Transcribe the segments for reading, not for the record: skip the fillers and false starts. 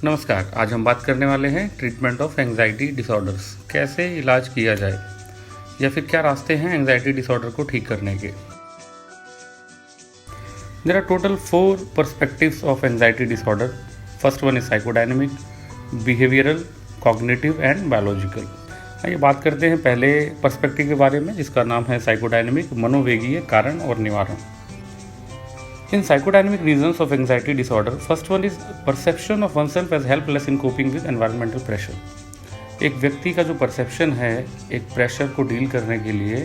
नमस्कार। आज हम बात करने वाले हैं ट्रीटमेंट ऑफ एंग्जाइटी डिसऑर्डर्स। कैसे इलाज किया जाए या फिर क्या रास्ते हैं एंग्जाइटी डिसऑर्डर को ठीक करने के। There are total 4 perspectives of anxiety disorder. First one is psychodynamic, behavioural, cognitive and biological. आइए बात करते हैं पहले पर्सपेक्टिव के बारे में, जिसका नाम है साइकोडायनेमिक, मनोवेगीय कारण और निवारण। In psychodynamic reasons of anxiety disorder, first one is perception of oneself as helpless in coping with environmental pressure. एक व्यक्ति का जो परसेप्शन है एक प्रेशर को डील करने के लिए,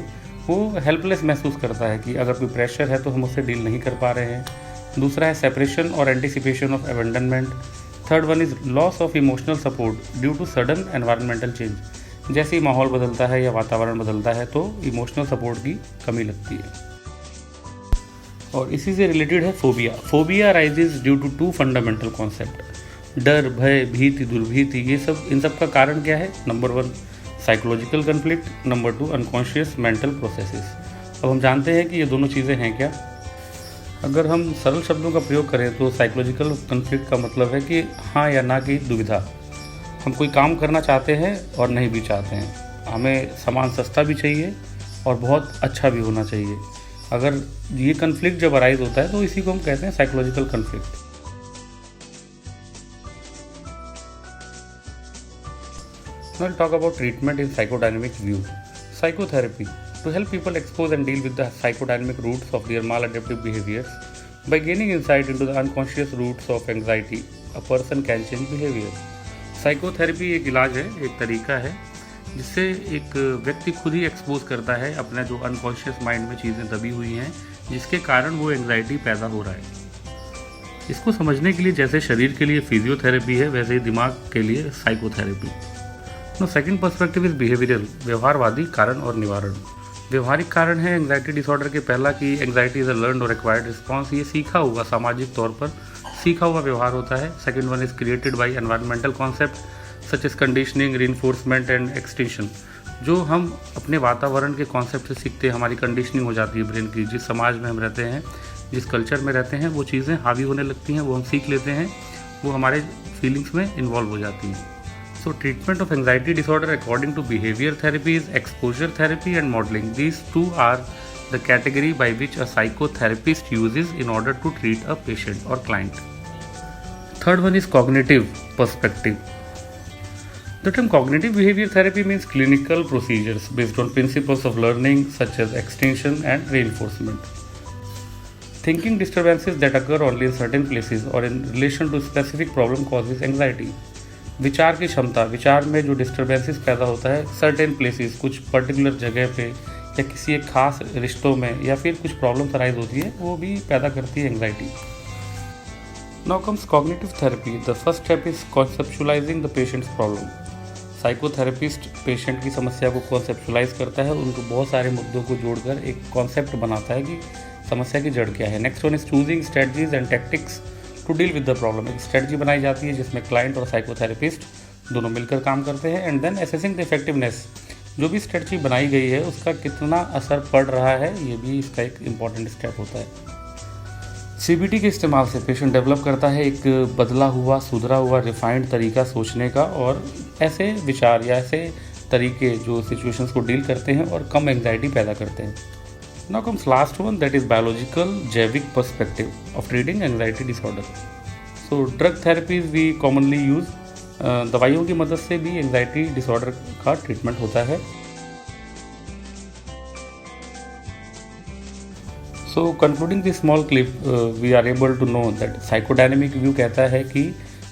वो हेल्पलेस महसूस करता है कि अगर कोई प्रेशर है तो हम उससे डील नहीं कर पा रहे हैं। दूसरा है सेपरेशन और anticipation of abandonment. Third one is loss of emotional support due to sudden environmental change. जैसे ही माहौल बदलता है या वातावरण बदलता है तो इमोशनल सपोर्ट की कमी लगती है। और इसी से रिलेटेड है phobia. Phobia rises due to 2 fundamental concept, डर, भय, भीति, दुर्भीति। ये सब इन सब का कारण क्या है? Number 1 psychological conflict, number 2 unconscious mental processes. अब हम जानते हैं कि ये दोनों चीज़ें हैं क्या। अगर हम सरल शब्दों का प्रयोग करें तो साइकोलॉजिकल कन्फ्लिक्ट का मतलब है कि हाँ या ना की दुविधा। हम कोई काम करना चाहते हैं और नहीं भी चाहते हैं। हमें सामान सस्ता भी चाहिए और बहुत अच्छा भी होना चाहिए। अगर ये कन्फ्लिक्ट जब अराइज होता है तो इसी को हम कहते हैं psychological conflict. Now we'll talk about treatment in psychodynamic view. Psychotherapy to help people expose and deal with the psychodynamic roots of their maladaptive behaviors. By gaining insight into the unconscious roots of anxiety, a person can change behavior. Psychotherapy एक इलाज है, एक तरीका है जिससे एक व्यक्ति खुद ही एक्सपोज करता है अपना जो अनकॉन्शियस माइंड में चीज़ें दबी हुई हैं जिसके कारण वो एंग्जाइटी पैदा हो रहा है। इसको समझने के लिए जैसे शरीर के लिए फिजियोथेरेपी है, वैसे ही दिमाग के लिए psychotherapy. No second perspective is behavioural, व्यवहारवादी कारण और निवारण। व्यवहारिक कारण है एंग्जाइटी डिसऑर्डर के पहला कि एंग्जाइटी इज अ लर्न्ड और एक्वायर्ड रिस्पॉन्स। ये सीखा हुआ, सामाजिक तौर पर सीखा हुआ व्यवहार होता है। Second one is created by environmental concept such as conditioning, reinforcement and extension. जो हम अपने वातावरण के कॉन्सेप्ट से सीखते हैं, हमारी कंडीशनिंग हो जाती है ब्रेन की। जिस समाज में हम रहते हैं, जिस कल्चर में रहते हैं, वो चीज़ें हावी होने लगती हैं, वो हम सीख लेते हैं, वो हमारे फीलिंग्स में इन्वॉल्व हो जाती हैं। So treatment of anxiety disorder according to behaviour therapy is exposure therapy and modelling. These 2 are the category by which a psychotherapist uses in order to treat a patient और client. Third one is cognitive perspective. The term cognitive behavior therapy means clinical procedures based on principles of learning such as extension and reinforcement. Thinking disturbances that occur only in certain places or in relation to specific problem causes anxiety. विचार की क्षमता, विचार में जो disturbances पैदा होता है certain places, कुछ पर्टिकुलर जगह पे या किसी एक खास रिश्तों में या फिर कुछ प्रॉब्लम्स अराइज होती है, वो भी पैदा करती है anxiety. Now comes cognitive therapy. The first step is conceptualizing the patient's problem. Psychotherapist patient की समस्या को कॉन्सेप्चुलाइज करता है, उनको बहुत सारे मुद्दों को जोड़कर एक कॉन्सेप्ट बनाता है कि समस्या की जड़ क्या है। Next one is choosing strategies and tactics to deal with the problem. एक स्ट्रेटजी बनाई जाती है जिसमें क्लाइंट और साइकोथेरेपिस्ट दोनों मिलकर काम करते हैं। And then assessing the effectiveness, जो भी स्ट्रेटजी बनाई गई है उसका कितना असर पड़ रहा है, ये भी इसका एक इम्पॉर्टेंट स्टेप होता है। CBT के इस्तेमाल से पेशेंट डेवलप करता है एक बदला हुआ, सुधरा हुआ, रिफाइंड तरीका सोचने का और ऐसे विचार या ऐसे तरीके जो सिचुएशंस को डील करते हैं और कम एंग्जाइटी पैदा करते हैं। Now comes last one, that is biological, जैविक perspective of treating anxiety disorder. So drug therapies we commonly use, दवाइयों की मदद से भी एंग्जाइटी डिसऑर्डर का ट्रीटमेंट होता है। So concluding this small clip, we are able to know that psychodynamic view कहता है कि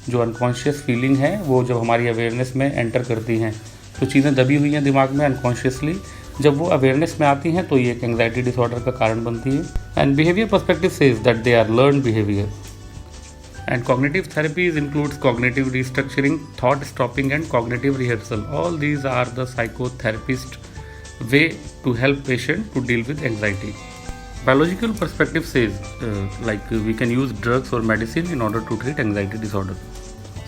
जो अनकॉन्शियस फीलिंग है वो जब हमारी अवेयरनेस में एंटर करती हैं तो चीज़ें दबी हुई हैं दिमाग में अनकॉन्शियसली, जब वो अवेयरनेस में आती हैं तो ये एक एंग्जाइटी डिसऑर्डर का कारण बनती है। And behaviour perspective says that they are learn behaviour. And cognitive therapies includes cognitive restructuring, thought stopping and cognitive rehearsal. All these are the psychotherapist way to help patient to deal with anxiety. Biological perspective says like we can use drugs or medicine in order to treat anxiety disorder.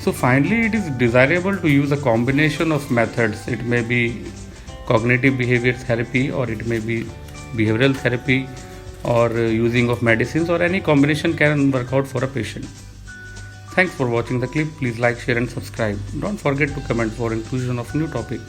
So finally, it is desirable to use a combination of methods. It may be cognitive behavior therapy, or it may be behavioral therapy, or using of medicines, or any combination can work out for a patient. Thanks for watching the clip. Please like, share and subscribe. Don't forget to comment for inclusion of new topic.